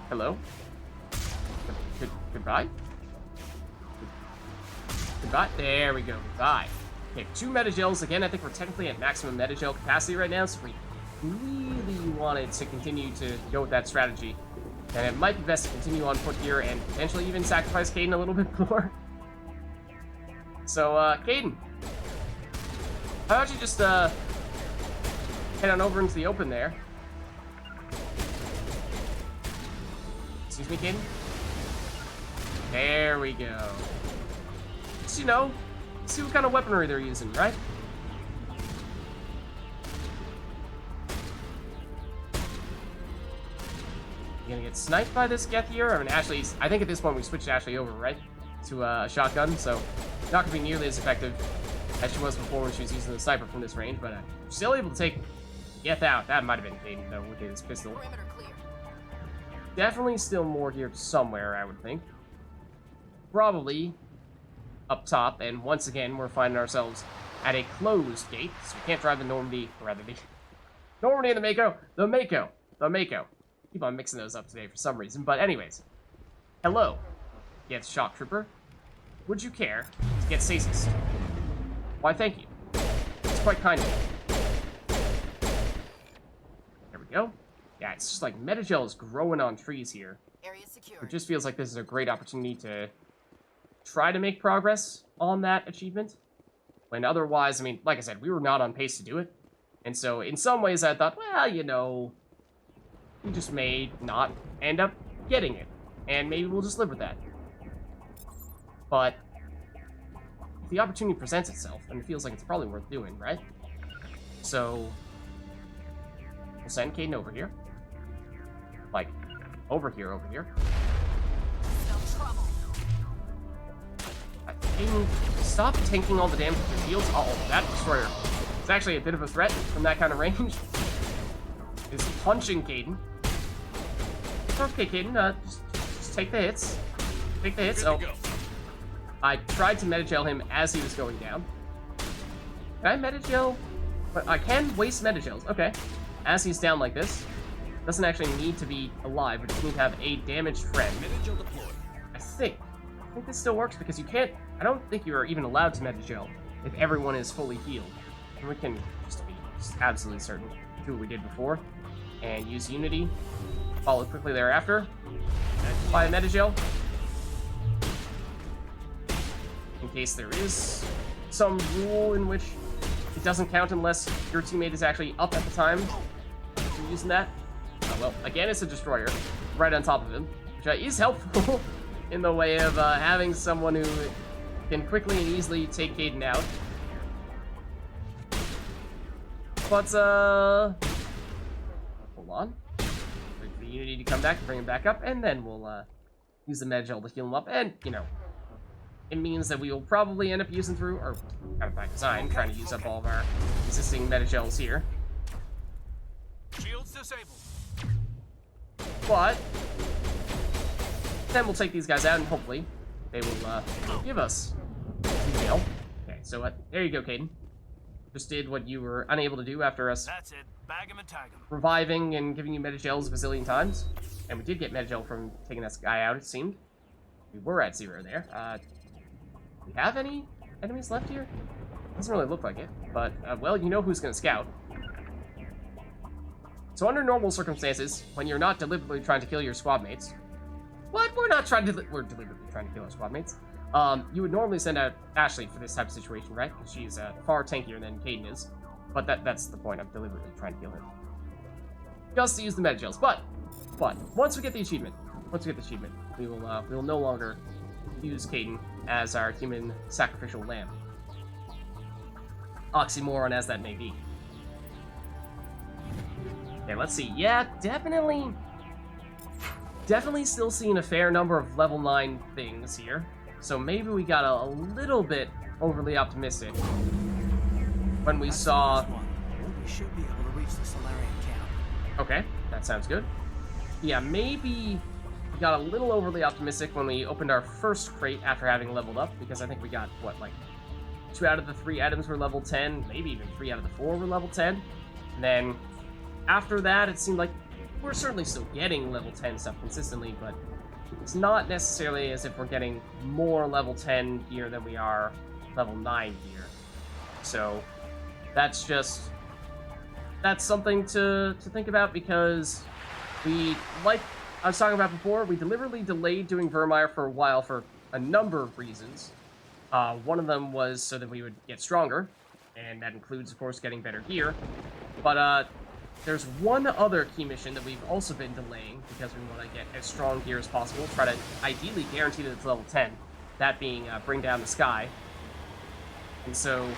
Hello? Goodbye? Goodbye? There we go. Goodbye. Okay, 2 Metagels. Again, I think we're technically at maximum Metagel capacity right now, so if we really wanted to continue to go with that strategy, then it might be best to continue on foot here and potentially even sacrifice Caden a little bit more. So, Caden, how about you just, head on over into the open there. Excuse me, Caden? There we go. Just, you know, see what kind of weaponry they're using, right? You gonna get sniped by this Geth here? I mean, Ashley, I think at this point we switched Ashley over, right? To a shotgun, so not gonna be nearly as effective as she was before when she was using the sniper from this range, but still able to take Geth out. That might have been Caden, though, with his pistol. Definitely still more here somewhere, I would think. Probably up top, and once again, we're finding ourselves at a closed gate, so we can't drive the Normandy, or rather the Normandy and the Mako. The Mako. Keep on mixing those up today for some reason, but anyways. Hello. Yes, Shock Trooper. Would you care to get stasis? Why, thank you. It's quite kind of you. There we go. Yeah, it's just like Metagel is growing on trees here. Area secure. It just feels like this is a great opportunity to try to make progress on that achievement. When otherwise, I mean, like I said, we were not on pace to do it. And so, in some ways, I thought, well, you know, we just may not end up getting it. And maybe we'll just live with that. But if the opportunity presents itself, and it feels like it's probably worth doing, right? So we'll send Caden over here. Like, over here. Caden, stop tanking all the damage with your shields. Uh-oh, that destroyer is actually a bit of a threat from that kind of range. Is punching Caden. Okay, Caden, just take the hits. Take the hits. Oh. I tried to Metagel him as he was going down. Can I Metagel? But I can waste Metagels. Okay. As he's down like this. Doesn't actually need to be alive. We just need to have a damaged friend. I think this still works because you can't... I don't think you are even allowed to Metagel if everyone is fully healed. And we can just be absolutely certain. Do what we did before. And use Unity. Follow quickly thereafter. Apply a Metagel. In case there is some rule in which it doesn't count unless your teammate is actually up at the time you're using that. Oh, well, again, it's a destroyer right on top of him, which is helpful in the way of having someone who can quickly and easily take Caden out. But, hold on. Wait for the Unity to come back, bring him back up, and then we'll use the Metagel to heal him up, and, you know, it means that we will probably end up using through, or kind of by design, trying to use up all of our existing Metagels here. Shields disabled. But then we'll take these guys out, and hopefully they will give us heal. Okay, so there you go, Caden. Just did what you were unable to do after us. That's it. Bag him and tag him. Reviving and giving you Metagels a bazillion times, and we did get Metagel from taking this guy out. It seemed we were at 0 there. Do we have any enemies left here? Doesn't really look like it, but, well, you know who's gonna scout. So under normal circumstances, when you're not deliberately trying to kill your squad mates, what? We're deliberately trying to kill our squad mates. You would normally send out Ashley for this type of situation, right? Because she's far tankier than Caden is. But that's the point of deliberately trying to kill him. Just to use the Metagels. But once we get the achievement, we will no longer use Caden as our human sacrificial lamb. Oxymoron as that may be. Okay, let's see. Yeah, definitely still seeing a fair number of level 9 things here. So maybe we got a little bit overly optimistic when we saw... We should be able to reach the Solarian camp. Okay, that sounds good. Yeah, maybe we got a little overly optimistic when we opened our first crate after having leveled up, because I think we got, what, like 2 out of the 3 items were level 10, maybe even 3 out of the 4 were level 10. And then after that, it seemed like we're certainly still getting level 10 stuff consistently, but it's not necessarily as if we're getting more level 10 gear than we are level 9 gear. So that's something to think about, because like I was talking about before, we deliberately delayed doing Vermeer for a while for a number of reasons. One of them was so that we would get stronger, and that includes, of course, getting better gear. But there's one other key mission that we've also been delaying because we want to get as strong gear as possible, try to ideally guarantee that it's level 10, that being Bring Down the Sky. And so,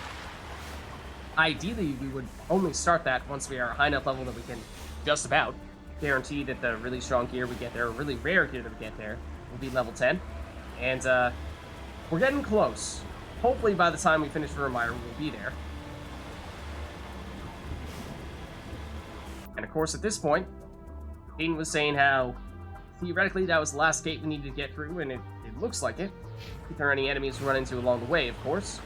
ideally, we would only start that once we are a high enough level that we can just about guarantee that the really strong gear we get there, or really rare gear that we get there, will be level 10. And we're getting close. Hopefully by the time we finish Vermeer, we'll be there. And of course, at this point, Aiden was saying how theoretically that was the last gate we needed to get through, and it looks like it. If there are any enemies we run into along the way, of course.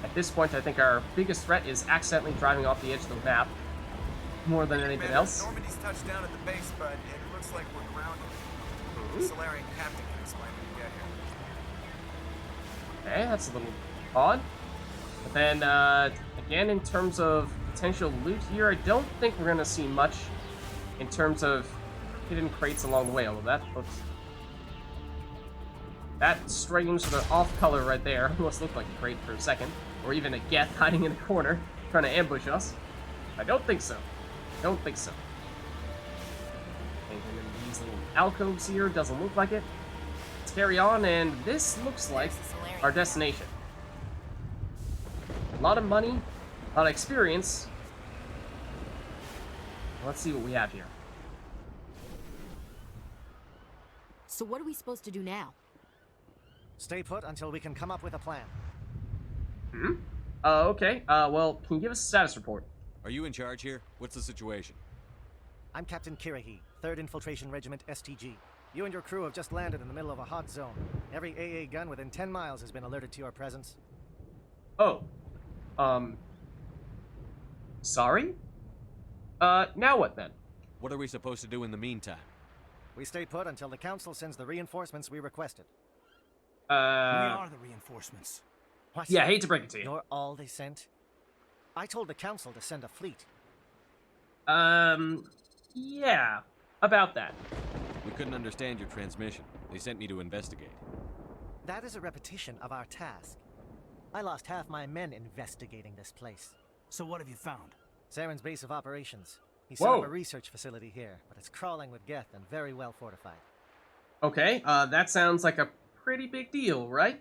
At this point, I think our biggest threat is accidentally driving off the edge of the map, more than anything else. Normandy's touched down at the base, but it looks like we're grounded. The Solarian captain can explain when we get here. Okay, that's a little odd. But then, again, in terms of potential loot here, I don't think we're going to see much in terms of hidden crates along the way, although that looks... That strange sort of off color right there almost looked like a crate for a second. Or even a Geth hiding in a corner, trying to ambush us. I don't think so. Don't think so. Anything in these little alcoves here doesn't look like it. Let's carry on, and this looks like our destination. A lot of money, a lot of experience. Let's see what we have here. So what are we supposed to do now? Stay put until we can come up with a plan. Okay. Well, can you give us a status report? Are you in charge here? What's the situation? I'm Captain Kirahi, 3rd Infiltration Regiment STG. You and your crew have just landed in the middle of a hot zone. Every AA gun within 10 miles has been alerted to your presence. Oh. Sorry? Now what then? What are we supposed to do in the meantime? We stay put until the Council sends the reinforcements we requested. We are the reinforcements. What? Yeah, I hate to break it to you. You're all they sent? I told the Council to send a fleet. Yeah, about that. We couldn't understand your transmission. They sent me to investigate. That is a repetition of our task. I lost half my men investigating this place. So what have you found? Saren's base of operations. He set up a research facility here, but it's crawling with Geth and very well fortified. Okay, that sounds like a pretty big deal, right?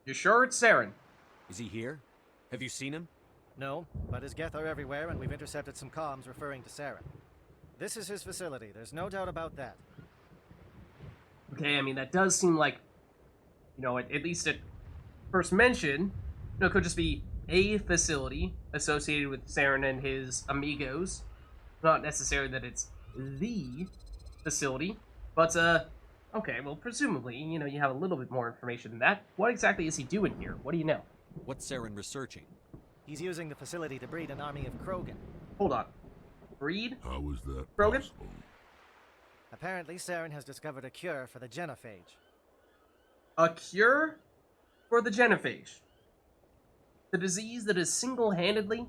You sure it's Saren? Is he here? Have you seen him? No, but his Geth are everywhere, and we've intercepted some comms referring to Saren. This is his facility, there's no doubt about that. Okay, I mean, that does seem like, you know, at least at first mention, you know, it could just be a facility associated with Saren and his amigos. Not necessarily that it's the facility, but, okay, well, presumably, you know, you have a little bit more information than that. What exactly is he doing here? What do you know? What's Saren researching? He's using the facility to breed an army of Krogan. Hold on. Breed? How is that Krogan? possible? Apparently, Saren has discovered a cure for the genophage. A cure for the genophage. The disease that is single-handedly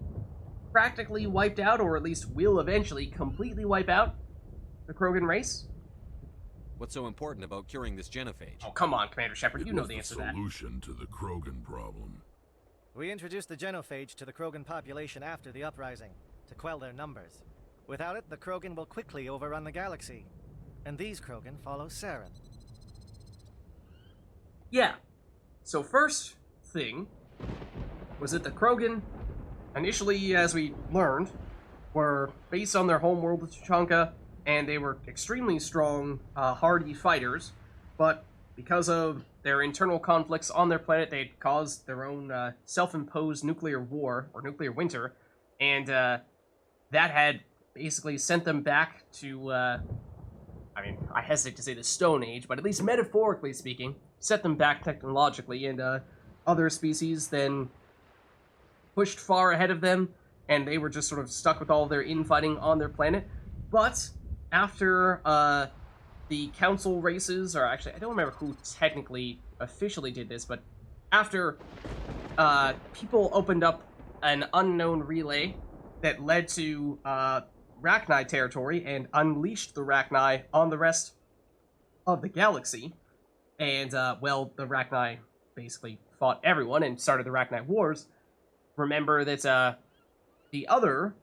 practically wiped out, or at least will eventually completely wipe out, the Krogan race? What's so important about curing this genophage? Oh, come on, Commander Shepard, It you know was the answer to that. solution to the Krogan problem. We introduced the genophage to the Krogan population after the uprising, to quell their numbers. Without it, the Krogan will quickly overrun the galaxy. And these Krogan follow Saren. Yeah. So first thing was that the Krogan, initially, as we learned, were based on their homeworld of Tuchanka, and they were extremely strong, hardy fighters, but because of their internal conflicts on their planet, they'd caused their own self-imposed nuclear war, or nuclear winter, and that had basically sent them back to, I mean, I hesitate to say the Stone Age, but at least metaphorically speaking, set them back technologically, and other species then pushed far ahead of them and they were just sort of stuck with all their infighting on their planet. But after the council races, or actually, I don't remember who technically officially did this, but after people opened up an unknown relay that led to Rachni territory and unleashed the Rachni on the rest of the galaxy, and well, the Rachni basically fought everyone and started the Rachni Wars. Remember that the other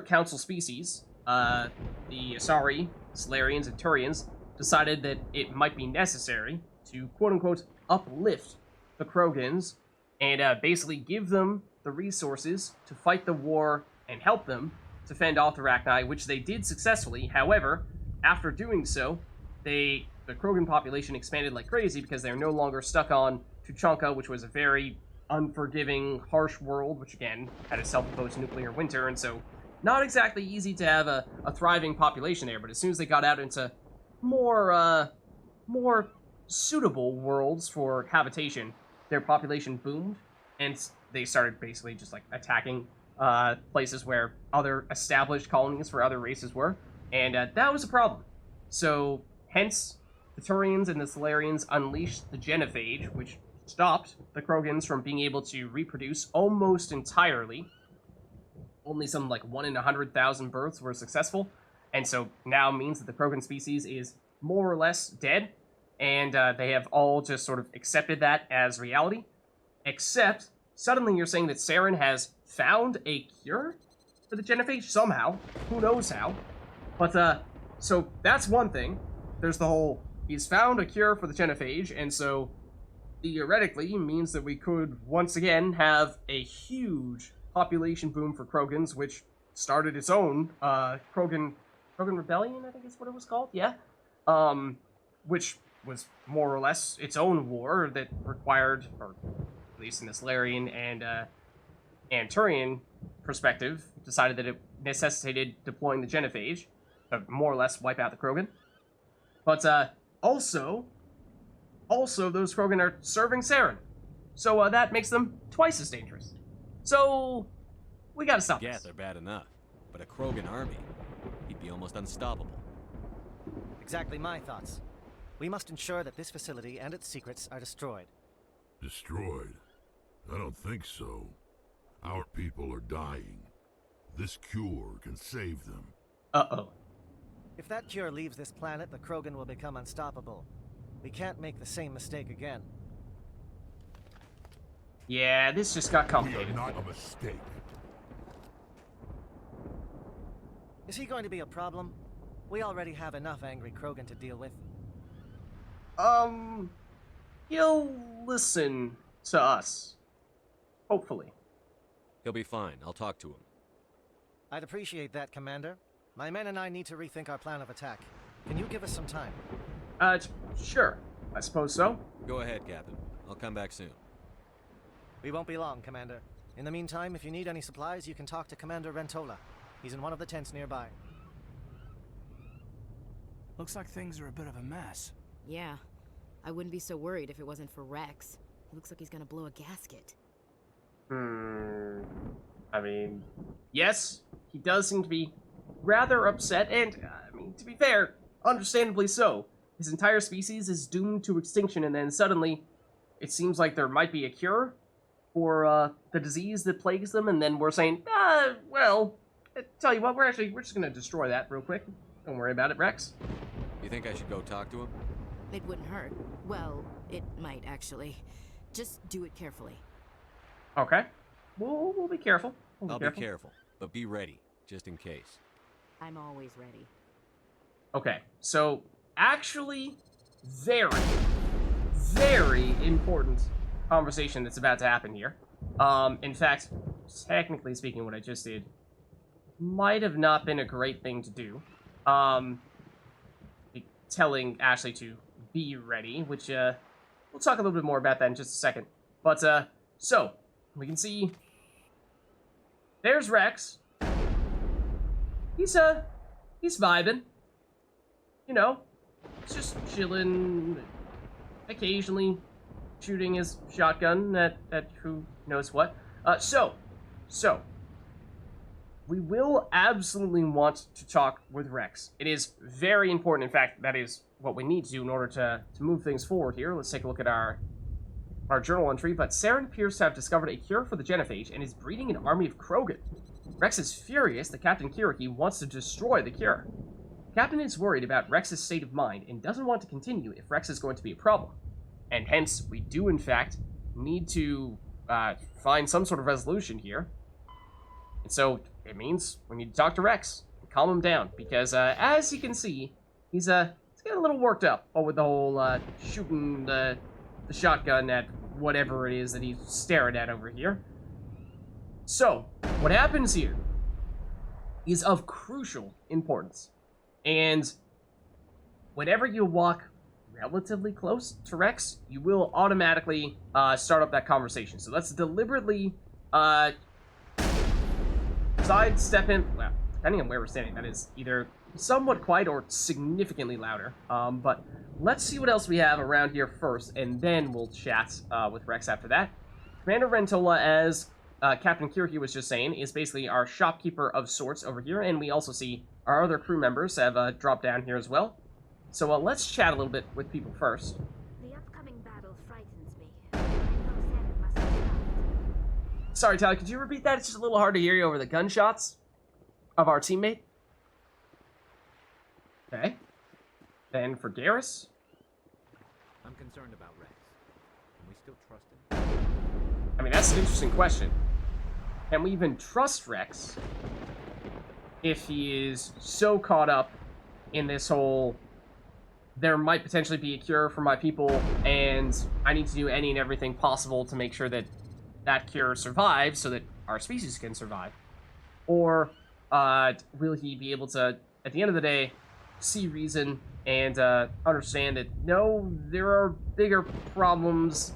council species, the Asari, Solarians, and Turians, decided that it might be necessary to quote-unquote uplift the Krogans and basically give them the resources to fight the war and help them to fend off the Rachni, which they did successfully. However, after doing so, the Krogan population expanded like crazy because they are no longer stuck on Tuchanka, which was a very unforgiving, harsh world, which again had a self-imposed nuclear winter, and so not exactly easy to have a thriving population there. But as soon as they got out into more suitable worlds for habitation, their population boomed, and they started basically just like attacking places where other established colonies for other races were, and that was a problem. So hence the Turians and the Solarians unleashed the genophage, which stopped the Krogans from being able to reproduce almost entirely. Only some like 1 in 100,000 births were successful, and so now means that the Krogan species is more or less dead, and they have all just sort of accepted that as reality. Except, suddenly you're saying that Saren has found a cure for the genophage somehow. Who knows how? But, so that's one thing. There's the whole, he's found a cure for the genophage, and so theoretically means that we could once again have a huge population boom for Krogans, which started its own Krogan Rebellion, I think is what it was called, yeah? Which was more or less its own war that required, or at least in the Solarian and Turian perspective, decided that it necessitated deploying the genophage to more or less wipe out the Krogan. But also those Krogan are serving Saren, so that makes them twice as dangerous. So we gotta stop Yeah, this. they're bad enough, but a Krogan army, he'd be almost unstoppable. Exactly my thoughts. We must ensure that this facility and its secrets are destroyed. Destroyed? I don't think so. Our people are dying. This cure can save them. Uh-oh. If that cure leaves this planet, the Krogan will become unstoppable. We can't make the same mistake again. Yeah, this just got We are complicated. not a mistake. Is he going to be a problem? We already have enough angry Krogan to deal with. He'll listen to us. Hopefully. He'll be fine. I'll talk to him. I'd appreciate that, Commander. My men and I need to rethink our plan of attack. Can you give us some time? Sure. I suppose so. Go ahead, Captain. I'll come back soon. We won't be long, Commander. In the meantime, if you need any supplies, you can talk to Commander Rentola. He's in one of the tents nearby. Looks like things are a bit of a mess. Yeah. I wouldn't be so worried if it wasn't for Wrex'S. He looks like he's gonna blow a gasket. I mean, yes, he does seem to be rather upset, and, I mean, to be fair, understandably so. His entire species is doomed to extinction, and then suddenly, it seems like there might be a cure for, the disease that plagues them, and then we're saying, well, tell you what, we're just gonna destroy that real quick. Don't worry about it, Rex. You think I should go talk to him? It wouldn't hurt. Well, it might actually. Just do it carefully. Okay. We'll be careful. I'll be careful, but be ready, just in case. I'm always ready. Okay, so actually, very, very important conversation that's about to happen here. In fact, technically speaking, what I just did might have not been a great thing to do. Telling Ashley to be ready, which, we'll talk a little bit more about that in just a second. But, so, we can see, there's Rex. He's vibing. You know, he's just chilling, occasionally shooting his shotgun at who knows what. So, we will absolutely want to talk with Wrex. It is very important. In fact, that is what we need to do in order to move things forward here. Let's take a look at our journal entry. But Saren appears to have discovered a cure for the genophage and is breeding an army of Krogan. Wrex is furious that Captain Kiriki wants to destroy the cure. Captain is worried about Wrex's state of mind and doesn't want to continue if Wrex is going to be a problem. And hence, we do in fact need to find some sort of resolution here. And so, it means we need to talk to Wrex and calm him down, because as you can see, he's getting a little worked up with the whole shooting the shotgun at whatever it is that he's staring at over here. So, what happens here is of crucial importance. And whenever you walk relatively close to Wrex, you will automatically start up that conversation. So let's deliberately sidestep him. Well, depending on where we're standing, that is either somewhat quiet or significantly louder. But let's see what else we have around here first, and then we'll chat with Wrex after that. Commander Rentola, as Captain Kiriki was just saying, is basically our shopkeeper of sorts over here, and we also see our other crew members have dropped down here as well. So let's chat a little bit with people first. The upcoming battle frightens me. I know Saren must be stopped. Sorry, Tyler, could you repeat that? It's just a little hard to hear you over the gunshots of our teammate. Okay. Then for Garrus. I'm concerned about Wrex. Can we still trust him? I mean, that's an interesting question. Can we even trust Wrex if he is so caught up in this whole, there might potentially be a cure for my people, and I need to do any and everything possible to make sure that that cure survives so that our species can survive? Or will he be able to, at the end of the day, see reason and understand that, no, there are bigger problems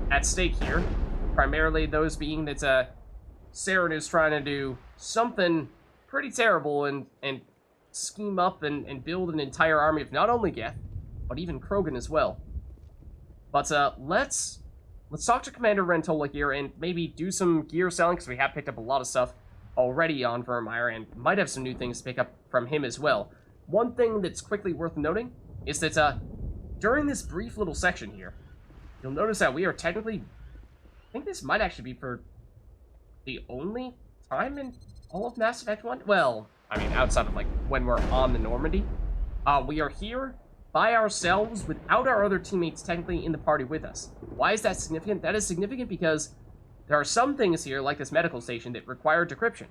at stake here, primarily those being that Saren is trying to do something pretty terrible and scheme up and build an entire army of not only Geth, but even Krogan as well. But let's talk to Commander Rentola here and maybe do some gear selling, because we have picked up a lot of stuff already on Vermeer and might have some new things to pick up from him as well. One thing that's quickly worth noting is that during this brief little section here, you'll notice that we are technically, I think this might actually be for the only time in all of Mass Effect 1. Well, I mean, outside of, like, when we're on the Normandy. We are here by ourselves without our other teammates technically in the party with us. Why is that significant? That is significant because there are some things here, like this medical station, that require decryption.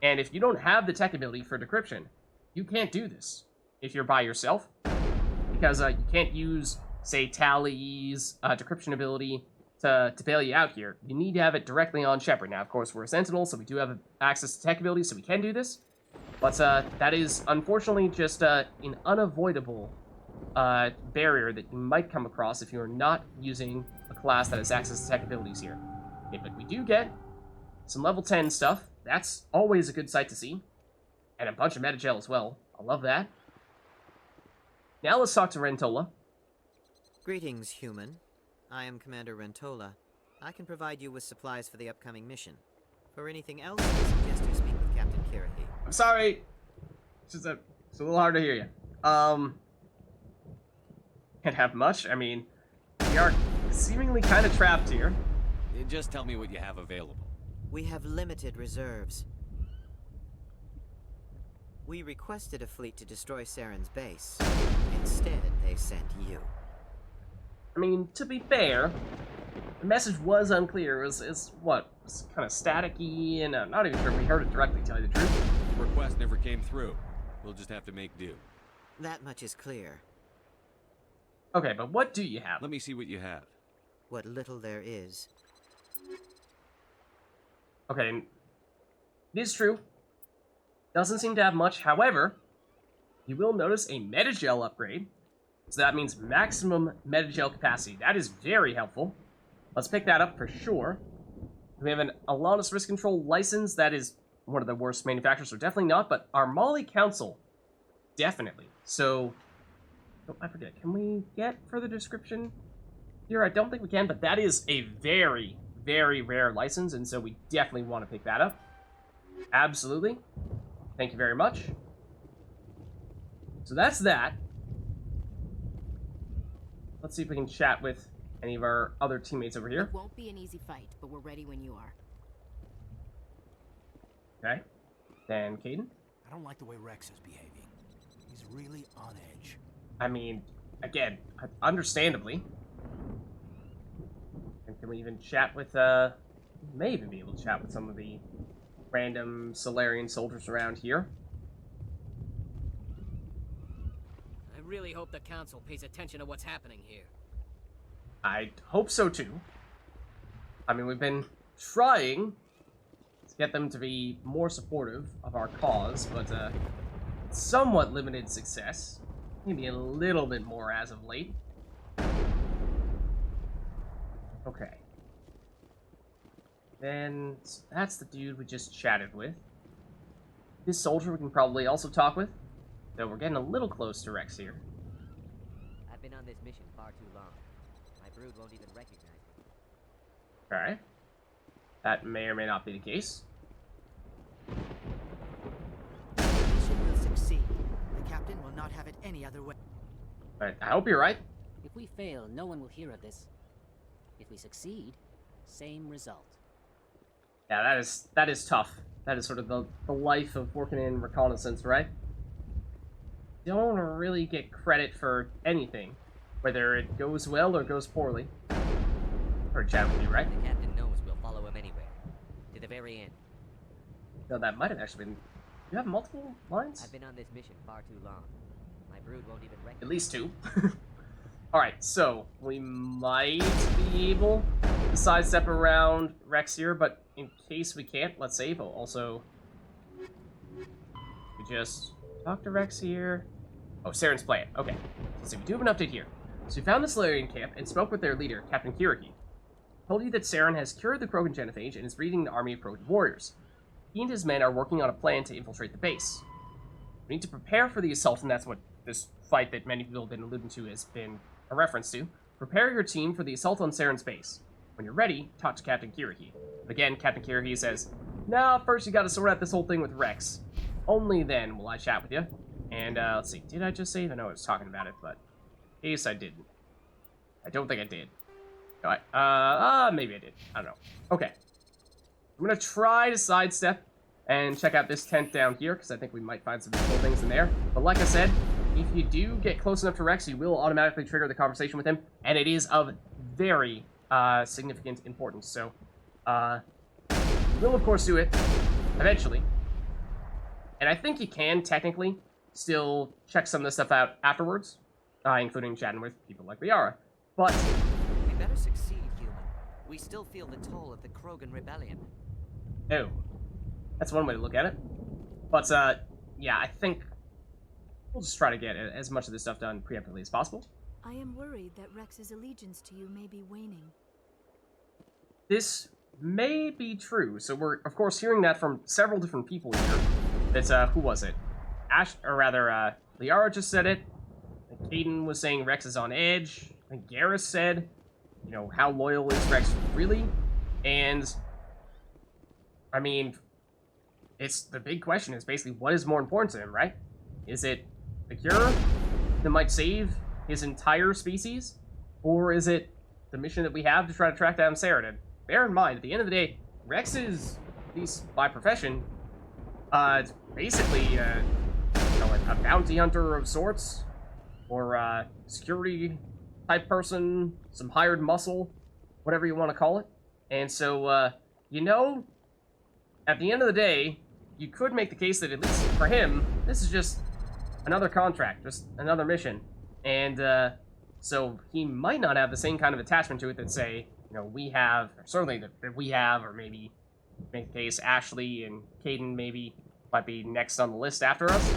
And if you don't have the tech ability for decryption, you can't do this if you're by yourself. Because you can't use, say, Tally's decryption ability to bail you out here. You need to have it directly on Shepard. Now, of course, we're a Sentinel, so we do have access to tech abilities, so we can do this. But that is, unfortunately, just an unavoidable barrier that you might come across if you're not using a class that has access to tech abilities here. Okay, but we do get some level 10 stuff. That's always a good sight to see. And a bunch of metagel as well. I love that. Now let's talk to Rentola. Greetings, human. I am Commander Rentola. I can provide you with supplies for the upcoming mission. For anything else, I suggest you speak with Captain Kiriki. I'm sorry. It's a little hard to hear you. Can't have much. I mean, we are seemingly kind of trapped here. Just tell me what you have available. We have limited reserves. We requested a fleet to destroy Saren's base. Instead, they sent you. I mean, to be fair, the message was unclear. It was kind of staticky, and I'm not even sure we heard it directly, to tell you the truth. The request never came through. We'll just have to make do. That much is clear. Okay, but what do you have? Let me see what you have. What little there is. Okay, it is true. Doesn't seem to have much. However, you will notice a metagel upgrade. So that means maximum metagel capacity. That is very helpful. Let's pick that up for sure. We have an Alanis Risk Control license. That is one of the worst manufacturers, so definitely not. But our Molly Council, definitely. So, oh, I forget. Can we get further description here? I don't think we can, but that is a very, very rare license, and so we definitely want to pick that up. Absolutely. Thank you very much. So that's that. Let's see if we can chat with any of our other teammates over here. It won't be an easy fight, but we're ready when you are. Okay. Then Caden. I don't like the way Rex is behaving. He's really on edge. I mean, again, understandably. And can we even chat with, may even be able to chat with some of the random Solarian soldiers around here. I really hope the Council pays attention to what's happening here. I hope so too. I mean, we've been trying to get them to be more supportive of our cause, but somewhat limited success. Maybe a little bit more as of late. Okay. Then that's the dude we just chatted with. This soldier we can probably also talk with, though we're getting a little close to Rex here. I've been on this mission far too long. My brood won't even recognize me. Alright. That may or may not be the case. The mission will succeed. The captain will not have it any other way. Alright, I hope you're right. If we fail, no one will hear of this. If we succeed, same result. Yeah, that is tough. That is sort of the life of working in reconnaissance, right? Don't really get credit for anything, whether it goes well or goes poorly. Or chat with you, right? The captain knows we'll follow him anywhere. To the very end. No, that might have actually been... You have multiple lines? I've been on this mission far too long. My brood won't even recognize me. At least 2. Alright, so we might be able to sidestep around Rex here, but in case we can't, let's save. Also, we just talk to Rex here. Oh, Saren's playing. Okay. So we do have an update here. So we found the Solarian camp and spoke with their leader, Captain Kiriki. Told you that Saren has cured the Krogan genophage and is leading an army of Krogan warriors. He and his men are working on a plan to infiltrate the base. We need to prepare for the assault, and that's what this fight that many people have been alluding to has been a reference to. Prepare your team for the assault on Saren's base. When you're ready, talk to Captain Kiriki. Again, Captain Kiriki says, "Now, first you gotta sort out this whole thing with Rex. Only then will I chat with you." And, let's see, did I just save? I know I was talking about it, but in case I didn't. I don't think I did. No, maybe I did. I don't know. Okay. I'm gonna try to sidestep and check out this tent down here, because I think we might find some cool things in there. But like I said, if you do get close enough to Rex, you will automatically trigger the conversation with him, and it is of very significant importance. So, we'll of course do it eventually. And I think you can technically still check some of this stuff out afterwards, including chatting with people like Liara. But We better succeed, human. We still feel the toll of the Krogan rebellion. oh, that's one way to look at it. But yeah, I think we'll just try to get as much of this stuff done preemptively as possible. I am worried that Rex's allegiance to you may be waning. This may be true. So we're, of course, hearing that from several different people here. That's, who was it? Liara just said it. Caden was saying Rex is on edge. I think Garrus said, you know, how loyal is Rex really? And, I mean, it's the big question is basically what is more important to him, right? Is it the cure that might save his entire species? Or is it the mission that we have to try to track down Saren? And bear in mind, at the end of the day, Rex is, at least by profession, it's basically, you know, a bounty hunter of sorts, or security type person, some hired muscle, whatever you want to call it. And so, you know, at the end of the day, you could make the case that at least for him, this is just another contract, just another mission. And so he might not have the same kind of attachment to it that, say, you know, we have, or certainly that we have, or maybe make the case Ashley and Caden maybe might be next on the list after us.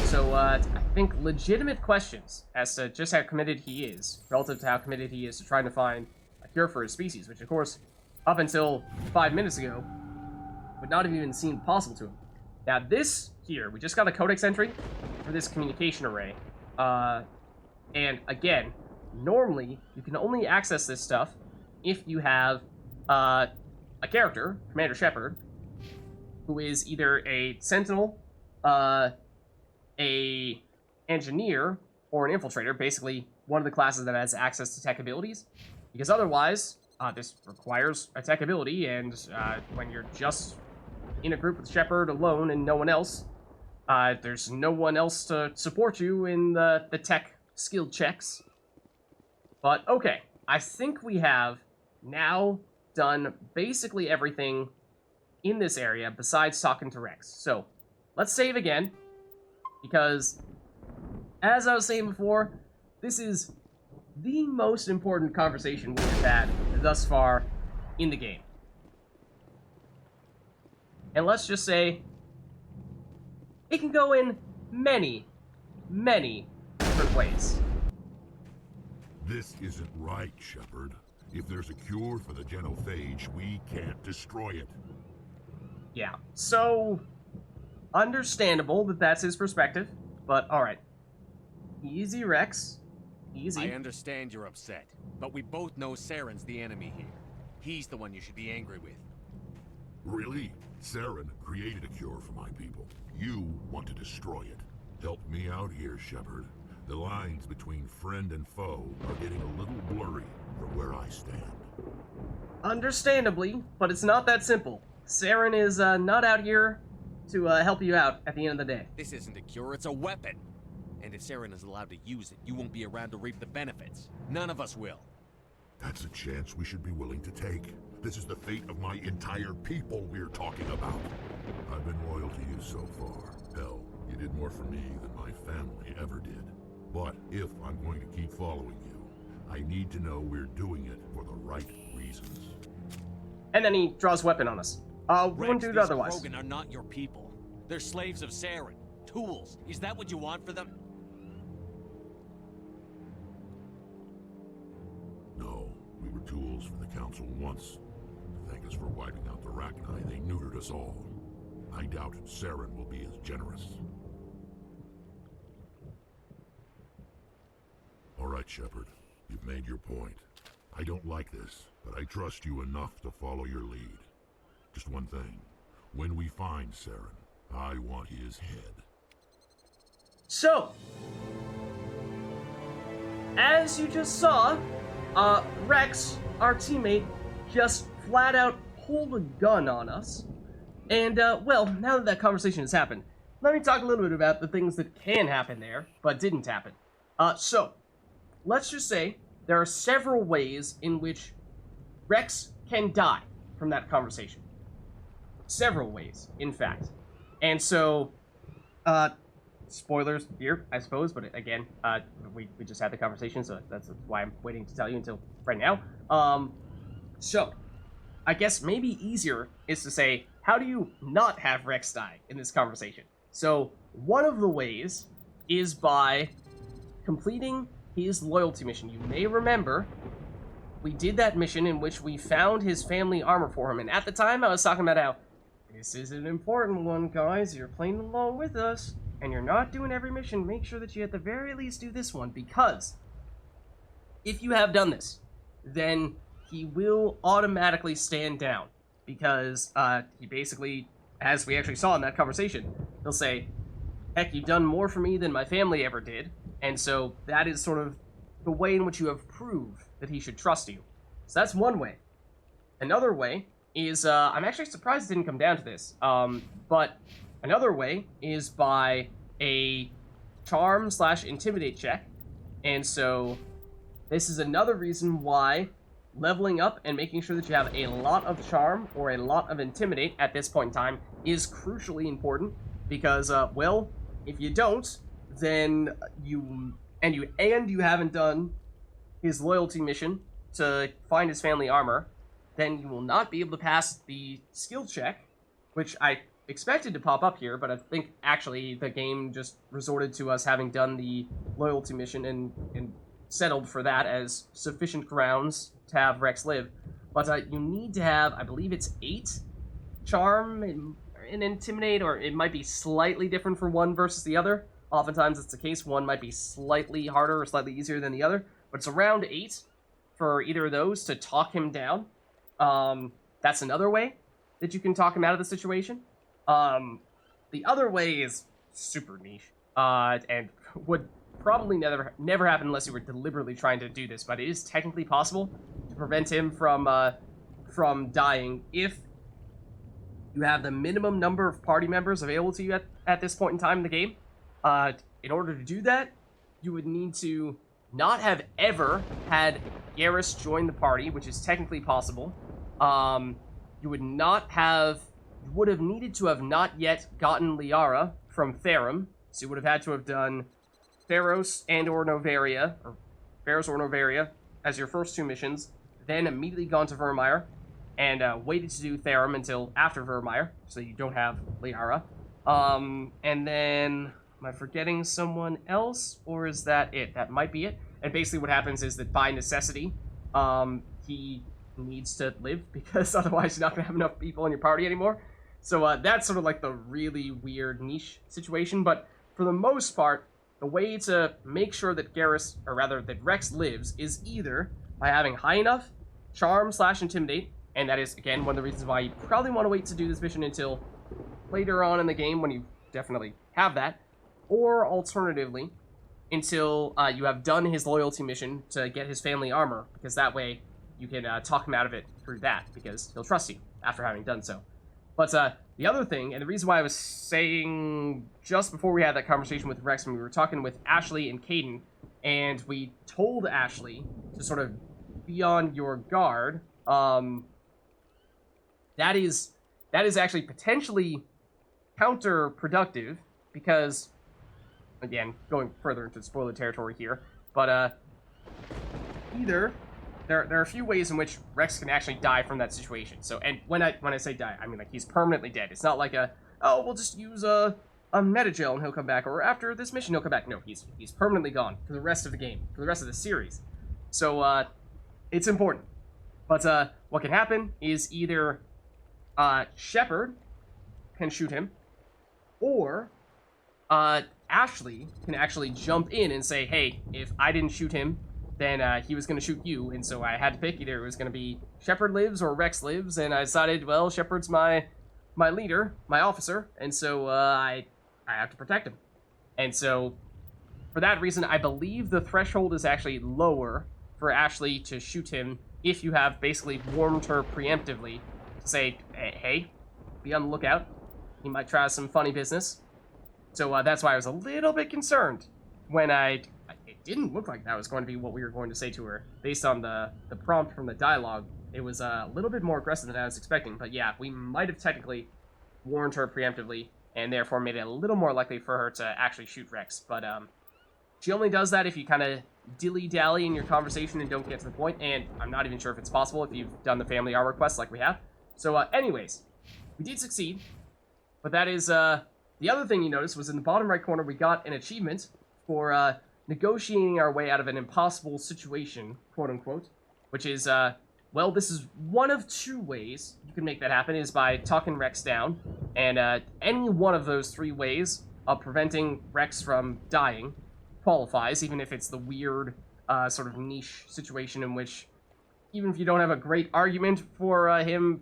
So I think legitimate questions as to just how committed he is, relative to how committed he is to trying to find a cure for his species, which of course, up until 5 minutes ago, would not have even seemed possible to him. Now this here, we just got a codex entry for this communication array. And again, normally you can only access this stuff if you have a character, Commander Shepard, who is either a sentinel, a engineer, or an infiltrator, basically one of the classes that has access to tech abilities, because otherwise, this requires a tech ability, and when you're just in a group with Shepard alone and no one else, there's no one else to support you in the tech skill checks. But okay, I think we have now done basically everything in this area besides talking to Wrex. So let's save again, because as I was saying before, this is the most important conversation we've had thus far in the game. And let's just say it can go in many, many different ways. This isn't right, Shepard. If there's a cure for the genophage, we can't destroy it. Yeah, so understandable that that's his perspective, but alright. Easy, Wrex. Easy. I understand you're upset, but we both know Saren's the enemy here. He's the one you should be angry with. Really? Saren created a cure for my people. You want to destroy it. Help me out here, Shepard. The lines between friend and foe are getting a little blurry from where I stand. Understandably, but it's not that simple. Saren is not out here to help you out at the end of the day. This isn't a cure, it's a weapon. And if Saren is allowed to use it, you won't be around to reap the benefits. None of us will. That's a chance we should be willing to take. This is the fate of my entire people we're talking about. I've been loyal to you so far. Hell, you did more for me than my family ever did. But if I'm going to keep following you, I need to know we're doing it for the right reasons. And then he draws weapon on us. We wouldn't do it otherwise. Krogan are not your people. They're slaves of Saren. Tools. Is that what you want for them? No, we were tools for the Council once. To thank us for wiping out the Rachni, they neutered us all. I doubt Saren will be as generous. All right, Shepard. You've made your point. I don't like this, but I trust you enough to follow your lead. Just one thing. When we find Saren, I want his head. So, as you just saw, Wrex, our teammate, just flat out pulled a gun on us. And, well, now that conversation has happened, let me talk a little bit about the things that can happen there, but didn't happen. So, let's just say there are several ways in which Wrex can die from that conversation. Several ways, in fact. And so, spoilers here, I suppose, but again, we just had the conversation, so that's why I'm waiting to tell you until right now. So, I guess maybe easier is to say, how do you not have Wrex die in this conversation? So, one of the ways is by completing his loyalty mission. You may remember, we did that mission in which we found his family armor for him, and at the time I was talking about how, this is an important one, guys, you're playing along with us, and you're not doing every mission, make sure that you at the very least do this one, because if you have done this, then he will automatically stand down, because he basically, as we actually saw in that conversation, he'll say, heck, you've done more for me than my family ever did, and so that is sort of the way in which you have proved that he should trust you. So that's one way. Another way is, I'm actually surprised it didn't come down to this, but another way is by a charm/intimidate check, and so this is another reason why leveling up and making sure that you have a lot of charm or a lot of intimidate at this point in time is crucially important, because, well, if you don't, then you haven't done his loyalty mission to find his family armor, then you will not be able to pass the skill check, which I expected to pop up here, but I think actually the game just resorted to us having done the loyalty mission and settled for that as sufficient grounds to have Wrex live. But you need to have, I believe it's 8 charm and intimidate, or it might be slightly different for one versus the other. Oftentimes it's the case, one might be slightly harder or slightly easier than the other, but it's around 8 for either of those to talk him down. That's another way that you can talk him out of the situation. The other way is super niche, and would probably never happen unless you were deliberately trying to do this, but it is technically possible to prevent him from dying if you have the minimum number of party members available to you at this point in time in the game. In order to do that, you would need to not have ever had Garrus join the party, which is technically possible. You would have needed to have not yet gotten Liara from Therum, so you would have had to have done Theros or Novaria as your first 2 missions, then immediately gone to Vermeer, and waited to do Therum until after Vermeer, so you don't have Liara. And then, am I forgetting someone else, or is that it? That might be it. And basically what happens is that by necessity, he needs to live, because otherwise you're not going to have enough people in your party anymore. So that's sort of like the really weird niche situation, but for the most part, the way to make sure that Garrus, or rather that Wrex lives, is either by having high enough Charm/Intimidate, and that is, again, one of the reasons why you probably want to wait to do this mission until later on in the game when you definitely have that, or alternatively, until you have done his loyalty mission to get his family armor, because that way you can talk him out of it through that, because he'll trust you after having done so. But the other thing, and the reason why I was saying just before we had that conversation with Wrex, when we were talking with Ashley and Caden, and we told Ashley to sort of be on your guard, that is actually potentially counterproductive, because, again, going further into spoiler territory here, but either there are a few ways in which Wrex can actually die from that situation. So, and when I say die, I mean like he's permanently dead. It's not like we'll just use a metagel and he'll come back, or after this mission he'll come back. No, he's permanently gone for the rest of the game, for the rest of the series. So it's important. But what can happen is either Shepard can shoot him, or Ashley can actually jump in and say, hey, if I didn't shoot him, then he was going to shoot you, and so I had to pick. Either it was going to be Shepard lives or Wrex lives, and I decided, well, Shepard's my leader, my officer, and so I have to protect him. And so, for that reason, I believe the threshold is actually lower for Ashley to shoot him if you have basically warned her preemptively to say, hey, be on the lookout. He might try some funny business. So that's why I was a little bit concerned when it didn't look like that was going to be what we were going to say to her. Based on the prompt from the dialogue, it was a little bit more aggressive than I was expecting. But yeah, we might have technically warned her preemptively, and therefore made it a little more likely for her to actually shoot Wrex. But she only does that if you kind of dilly-dally in your conversation and don't get to the point, and I'm not even sure if it's possible if you've done the family armor quest like we have. So anyways, we did succeed, but that is, the other thing you noticed was in the bottom right corner we got an achievement for negotiating our way out of an impossible situation, quote-unquote, which is, well, this is one of 2 ways you can make that happen, is by talking Wrex down, and any one of those 3 ways of preventing Wrex from dying qualifies, even if it's the weird sort of niche situation in which, even if you don't have a great argument for him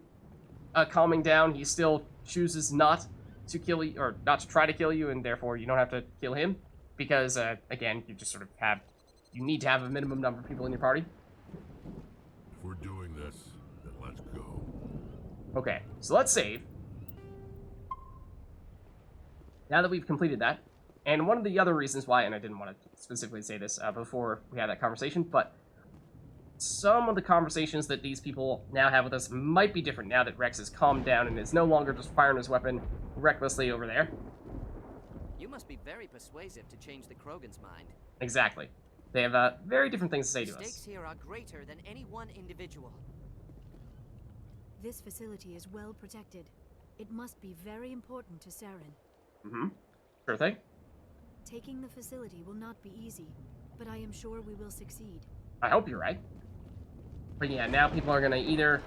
calming down, he still chooses not to kill you, or not to try to kill you, and therefore you don't have to kill him, because, again, you just sort of you need to have a minimum number of people in your party. If we're doing this, then let's go. Okay, so let's save. Now that we've completed that, and one of the other reasons why, and I didn't want to specifically say this before we had that conversation, but some of the conversations that these people now have with us might be different now that Wrex has calmed down and is no longer just firing his weapon recklessly over there. You must be very persuasive to change the Krogan's mind. Exactly. They have very different things to say to us. The stakes here are greater than any one individual. This facility is well protected. It must be very important to Saren. Mm-hmm. Sure thing. Taking the facility will not be easy, but I am sure we will succeed. I hope you're right. But yeah, now people are going to either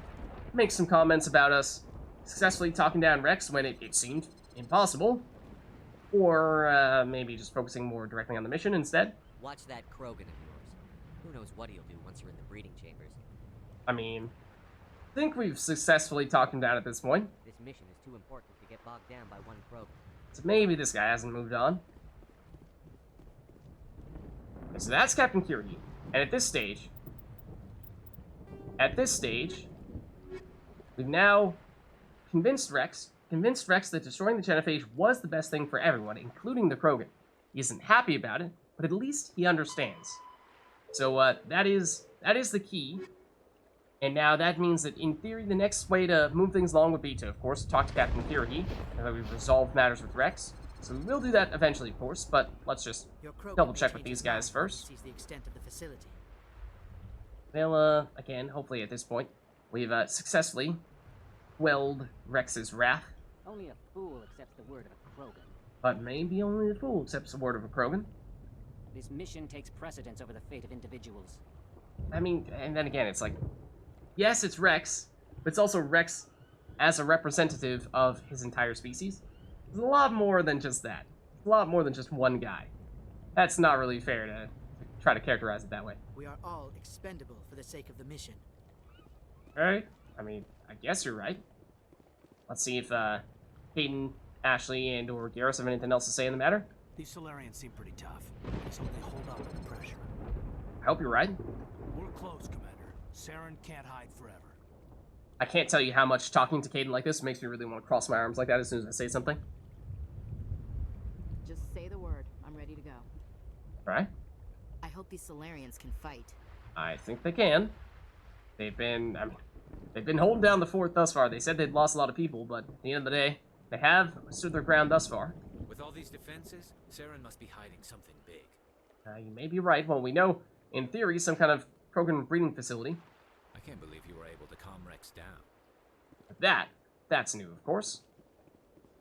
make some comments about us successfully talking down Wrex when it seemed impossible, or maybe just focusing more directly on the mission instead. Watch that Krogan of yours. Who knows what he'll do once you're in the breeding chambers. I mean, I think we've successfully talked him down at this point. This mission is too important to get bogged down by one Krogan. So maybe this guy hasn't moved on. Okay, so that's Captain Kiryu. And at this stage, we've now convinced Wrex that destroying the genophage was the best thing for everyone, including the Krogan. He isn't happy about it, but at least he understands. So that is the key. And now that means that, in theory, the next way to move things along would be to, of course, talk to Captain Kiryu, and that we've resolved matters with Wrex. So we will do that eventually, of course, but let's just double check with these guys first. Sees the extent of the facility. Well, again, hopefully at this point, we've successfully quelled Wrex's wrath. Only a fool accepts the word of a Krogan. But maybe only a fool accepts the word of a Krogan. This mission takes precedence over the fate of individuals. I mean, and then again, it's like, yes, it's Wrex, but it's also Wrex as a representative of his entire species. There's a lot more than just that. A lot more than just one guy. That's not really fair to try to characterize it that way. We are all expendable for the sake of the mission. Alright, I mean, I guess you're right. Let's see if Hayden, Ashley, and or Garrus have anything else to say in the matter. These Solarians seem pretty tough. Let's hope they hold up to the pressure. I hope you're right. We're close, Commander. Saren can't hide forever. I can't tell you how much talking to Caden like this makes me really want to cross my arms like that as soon as I say something. Just say the word. I'm ready to go. Alright. I hope these Solarians can fight. I think they can. They've been holding down the fort thus far. They said they'd lost a lot of people, but at the end of the day, they have stood their ground thus far. With all these defenses, Saren must be hiding something big. You may be right. Well, we know, in theory, some kind of Krogan breeding facility. I can't believe you were able to calm Wrex down. That's new, of course.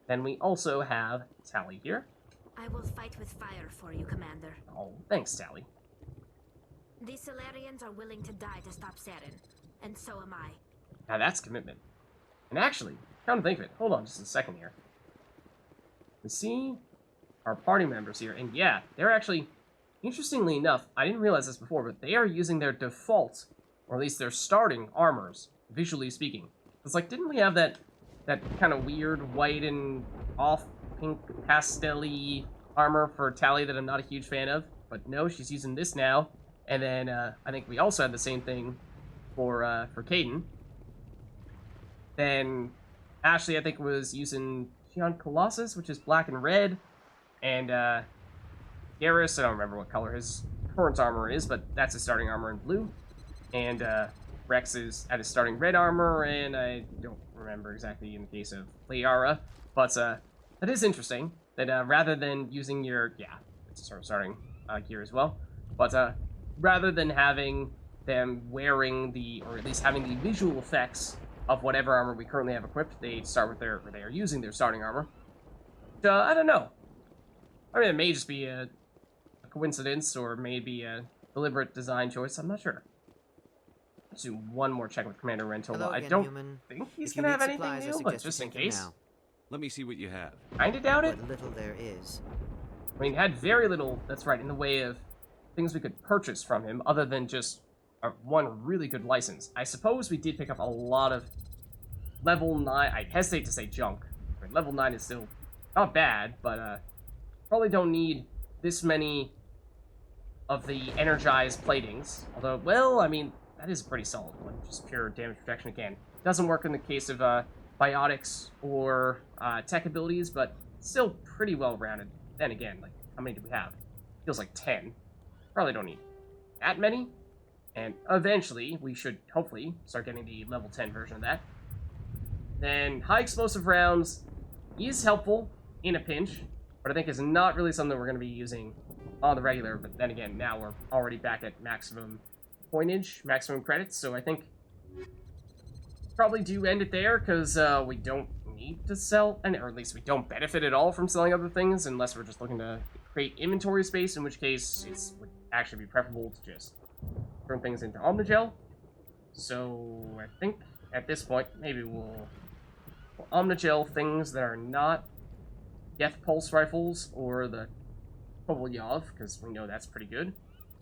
Then we also have Tally here. I will fight with fire for you, Commander. Oh, thanks, Tally. These Solarians are willing to die to stop Saren, and so am I. Now that's commitment. And actually, come to think of it, hold on just a second here. We see our party members here, and yeah, they're actually, interestingly enough, I didn't realize this before, but they are using their default, or at least their starting armors, visually speaking. It's like, didn't we have that kind of weird white and off pink pastel-y armor for Tally that I'm not a huge fan of? But no, she's using this now. And then I think we also had the same thing for Caden. Then Ashley, I think, was using Gion Colossus, which is black and red. And Garrus, I don't remember what color his current armor is, but that's his starting armor in blue. And Wrex is at his starting red armor, and I don't remember exactly in the case of Liara. But that is interesting, that rather than using your, yeah, it's sort of starting gear as well. But rather than having them wearing the, or at least having the visual effects of whatever armor we currently have equipped, they start with their, or they are using their starting armor. I don't know. I mean, it may just be a coincidence, or maybe a deliberate design choice. I'm not sure. Let's do one more check with Commander Rentola. Hello I again, don't human. think he's If you gonna have need anything supplies, I new, but suggest just you in take them case. now. Let me see what you have. Kinda doubt it. What little there is. I mean, had very little, that's right, in the way of things we could purchase from him, other than just one really good license. I suppose we did pick up a lot of level 9, I hesitate to say junk. I mean, level 9 is still not bad, but probably don't need this many of the energized platings. Although, well, I mean, that is a pretty solid one, just pure damage protection again. Doesn't work in the case of biotics or tech abilities, but still pretty well rounded. Then again, like, how many do we have? Feels like 10. Probably don't need that many. And eventually, we should hopefully start getting the level 10 version of that. Then high explosive rounds is helpful in a pinch, but I think is not really something we're going to be using on the regular. But then again, now we're already back at maximum pointage, maximum credits, so I think probably do end it there, because we don't need to sell, or at least we don't benefit at all from selling other things, unless we're just looking to create inventory space, in which case it would actually be preferable to just turn things into Omnigel. So I think at this point, maybe we'll Omnigel things that are not Death Pulse Rifles or the Kovalyov, because we know that's pretty good.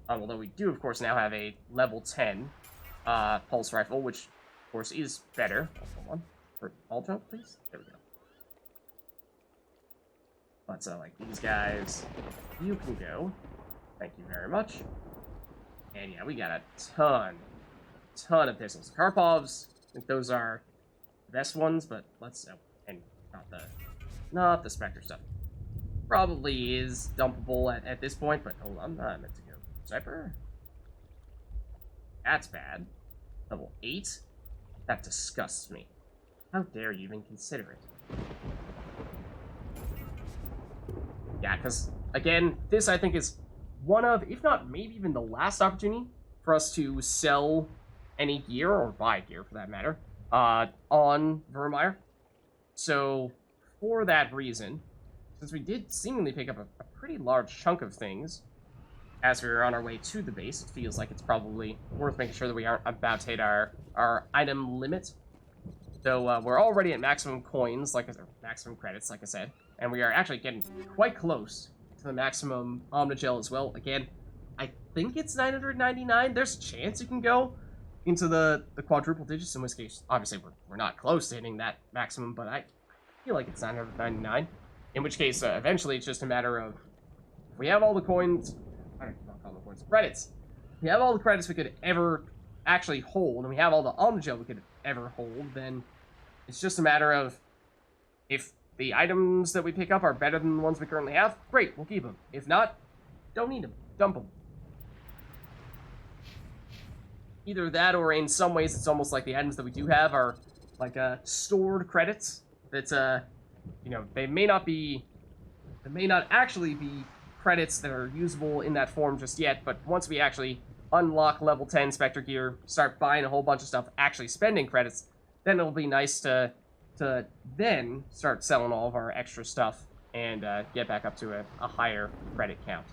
Although we do, of course, now have a level 10 Pulse Rifle, which, of course, is better. Hold on. For all jump, please? There we go. But, like, these guys, you can go. Thank you very much. And yeah, we got a ton of pistols. Karpovs, I think those are the best ones, but let's, oh, and not the Spectre stuff. Probably is dumpable at this point, but hold on, I meant to go. Sniper? That's bad. Level 8? That disgusts me. How dare you even consider it? Yeah, because, again, this I think is one of, if not maybe even the last opportunity for us to sell any gear, or buy gear for that matter, on Vermeer. So, for that reason, since we did seemingly pick up a pretty large chunk of things as we were on our way to the base, it feels like it's probably worth making sure that we aren't about to hit our item limit. So we're already at maximum coins, maximum credits, like I said, and we are actually getting quite close to the maximum Omnigel as well. Again, I think it's 999. There's a chance you can go into the quadruple digits, in which case, obviously, we're not close to hitting that maximum, but I feel like it's 999. In which case, eventually, it's just a matter of, if we have all the coins, I don't know, call them coins, credits. If we have all the credits we could ever actually hold, and we have all the Omnigel we could ever hold, then it's just a matter of, if the items that we pick up are better than the ones we currently have, great, we'll keep them. If not, don't need them. Dump them. Either that, or in some ways, it's almost like the items that we do have are like stored credits. That's you know, they may not actually be credits that are usable in that form just yet, but once we actually unlock level 10 Spectre gear, start buying a whole bunch of stuff, actually spending credits, then it'll be nice to then start selling all of our extra stuff and get back up to a higher credit count.